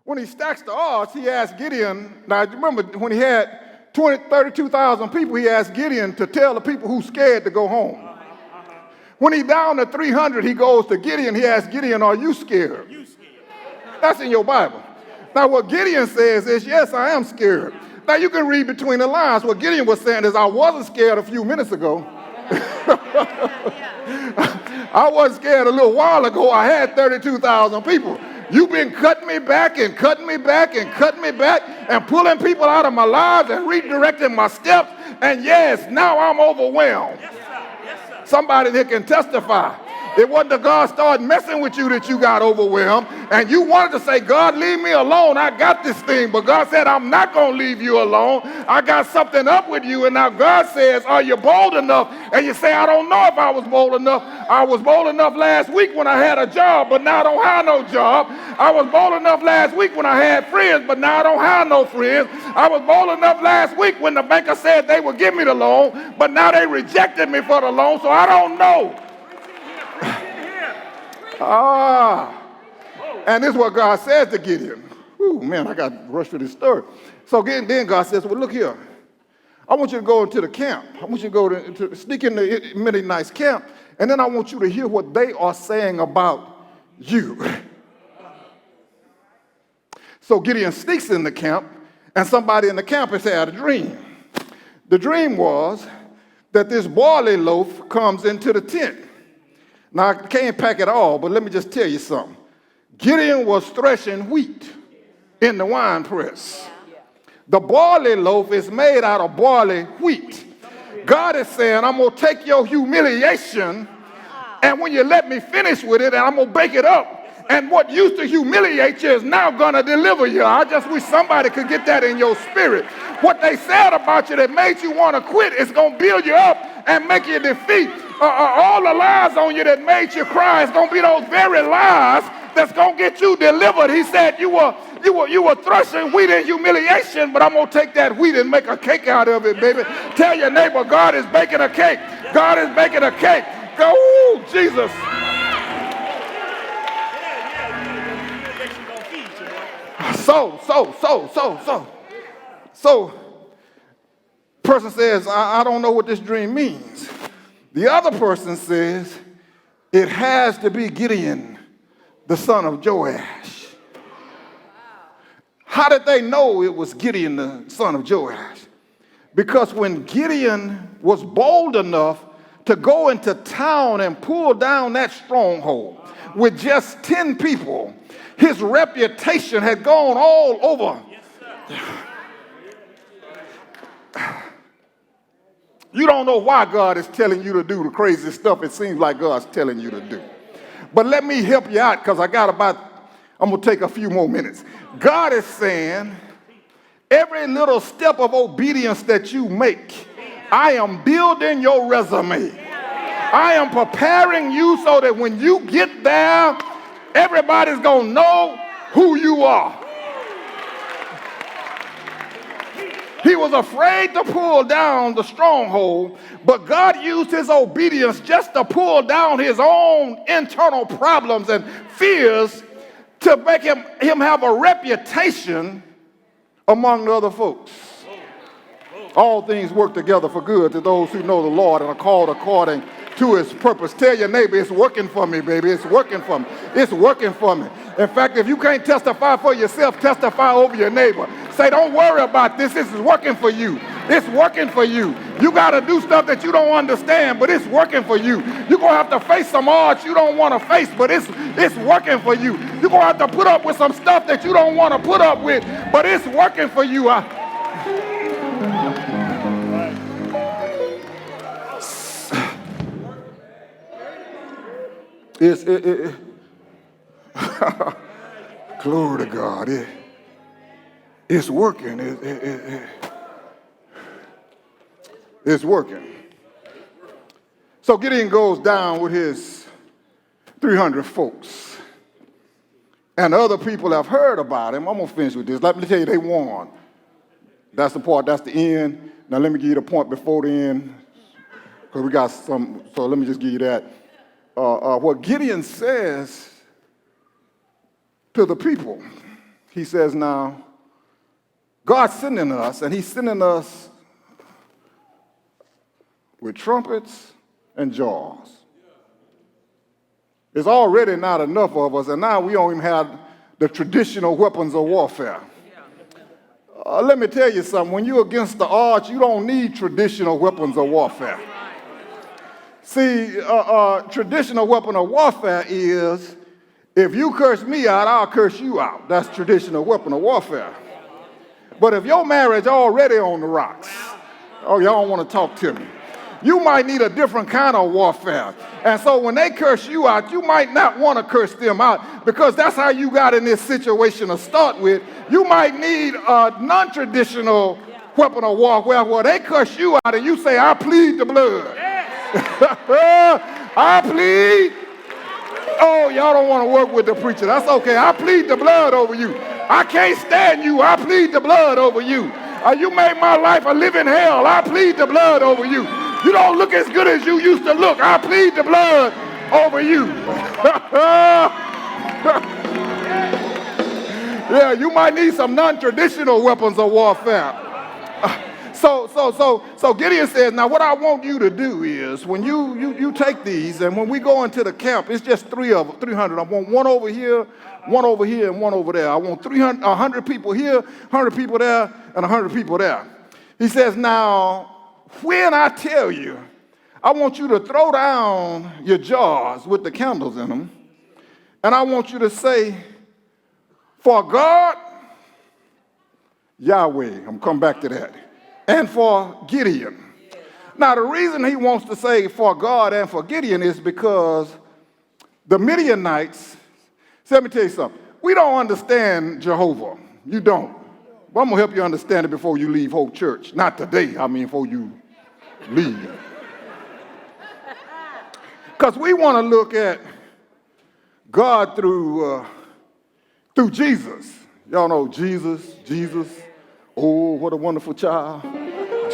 When he stacks the odds, he asked Gideon, now remember when he had 32,000 people, he asked Gideon to tell the people who's scared to go home. When he down to 300, he goes to Gideon, he asks Gideon, are you scared? That's in your Bible. Now what Gideon says is, yes, I am scared. Now you can read between the lines. What Gideon was saying is, I wasn't scared a few minutes ago. I wasn't scared a little while ago. I had 32,000 people. You've been cutting me back and cutting me back and cutting me back and pulling people out of my lives and redirecting my steps. And yes, now I'm overwhelmed. Yes, sir. Yes, sir. Somebody that can testify. It wasn't that God started messing with you that you got overwhelmed. And you wanted to say, God, leave me alone. I got this thing. But God said, I'm not going to leave you alone. I got something up with you. And now God says, are you bold enough? And you say, I don't know if I was bold enough. I was bold enough last week when I had a job, but now I don't have no job. I was bold enough last week when I had friends, but now I don't have no friends. I was bold enough last week when the banker said they would give me the loan, but now they rejected me for the loan, so I don't know. And this is what God says to Gideon. Ooh, man, I got to rush through this story. So then God says, well, look here. I want you to go into the camp. I want you to go to sneak in the Midianite's camp, and then I want you to hear what they are saying about you. So Gideon sneaks in the camp, and somebody in the camp has had a dream. The dream was that this barley loaf comes into the tent. Now, I can't pack it all, but let me just tell you something. Gideon was threshing wheat in the wine press. The barley loaf is made out of barley wheat. God is saying, I'm going to take your humiliation, and when you let me finish with it, and I'm going to bake it up, and what used to humiliate you is now going to deliver you. I just wish somebody could get that in your spirit. What they said about you that made you want to quit is going to build you up and make you defeat. All the lies on you that made you cry is going to be those very lies that's going to get you delivered. He said you were threshing wheat in humiliation, but I'm going to take that wheat and make a cake out of it, baby. Tell your neighbor, God is baking a cake. God is baking a cake. Go, ooh, Jesus. So, person says, I don't know what this dream means. The other person says, it has to be Gideon, the son of Joash. How did they know it was Gideon, the son of Joash? Because when Gideon was bold enough to go into town and pull down that stronghold with just 10 people, his reputation had gone all over. You don't know why God is telling you to do the crazy stuff it seems like God's telling you to do. But let me help you out because I'm going to take a few more minutes. God is saying, every little step of obedience that you make, I am building your resume. I am preparing you so that when you get there, everybody's going to know who you are. He was afraid to pull down the stronghold, but God used his obedience just to pull down his own internal problems and fears to make him have a reputation among the other folks. All things work together for good to those who know the Lord and are called according to his purpose. Tell your neighbor, it's working for me, baby. It's working for me. It's working for me. In fact, if you can't testify for yourself, testify over your neighbor. Say, don't worry about this. This is working for you. It's working for you. You got to do stuff that you don't understand, but it's working for you. You're going to have to face some odds you don't want to face, but it's working for you. You're going to have to put up with some stuff that you don't want to put up with, but it's working for you. Glory to God. It's working. It's working. So Gideon goes down with his 300 folks. And other people have heard about him. I'm going to finish with this. Let me tell you, they won. That's the part. That's the end. Now let me give you the point before the end. Because we got some. So let me just give you that. What Gideon says to the people, he says, now, God's sending us, and he's sending us with trumpets and jars. There's already not enough of us, and now we don't even have the traditional weapons of warfare. Let me tell you something. When you're against the odds, you don't need traditional weapons of warfare. See, traditional weapon of warfare is, if you curse me out, I'll curse you out. That's traditional weapon of warfare. But if your marriage already on the rocks, oh, y'all don't want to talk to me, you might need a different kind of warfare. And so when they curse you out, you might not want to curse them out, because that's how you got in this situation to start with. You might need a non-traditional weapon of warfare where they curse you out and you say, I plead the blood. I plead. Oh, y'all don't want to work with the preacher. That's okay. I plead the blood over you. I can't stand you. I plead the blood over you. You made my life a living hell. I plead the blood over you. You don't look as good as you used to look. I plead the blood over you. Yeah, you might need some non-traditional weapons of warfare. So Gideon says, now what I want you to do is, when you take these, and when we go into the camp, it's just 300. I want one over here, and one over there. I want 100 people here, 100 people there, and 100 people there. He says, now, when I tell you, I want you to throw down your jars with the candles in them, and I want you to say, for God, Yahweh, I'm coming back to that, and for Gideon. Now, the reason he wants to say for God and for Gideon is because the Midianites, so let me tell you something, we don't understand Jehovah. You don't. But I'm going to help you understand it before you leave Hope Church. Not today, I mean before you leave. Because we want to look at God through Jesus. Y'all know Jesus. Oh, what a wonderful child.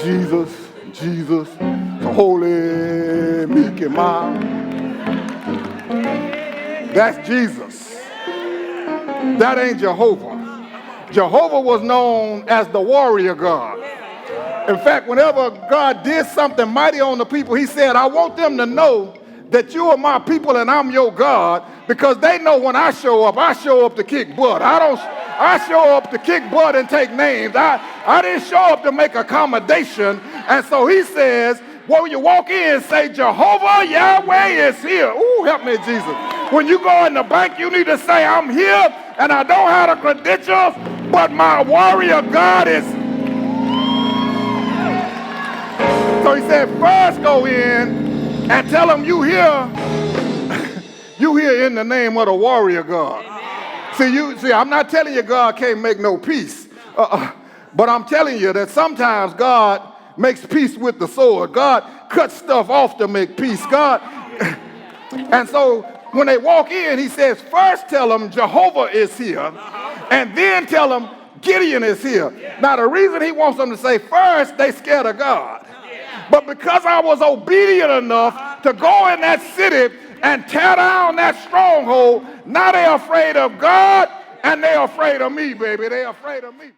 Jesus, the holy, meek and mild. That's Jesus. That ain't Jehovah. Jehovah was known as the warrior God. In fact, whenever God did something mighty on the people, he said, I want them to know that you are my people and I'm your God, because they know when I show up to kick butt. I show up to kick butt and take names. I didn't show up to make accommodation. And so he says, when you walk in, say, Jehovah Yahweh is here. Ooh, help me, Jesus. When you go in the bank, you need to say, I'm here and I don't have the credentials, but my warrior God is. So he said, first go in and tell them you here in the name of the warrior God. See, I'm not telling you God can't make no peace. But I'm telling you that sometimes God makes peace with the sword. God cuts stuff off to make peace. And so when they walk in, he says, first tell them Jehovah is here, and then tell them Gideon is here. Now, the reason he wants them to say first, they scared of God. But because I was obedient enough to go in that city and tear down that stronghold, now they're afraid of God and they're afraid of me, baby. They're afraid of me.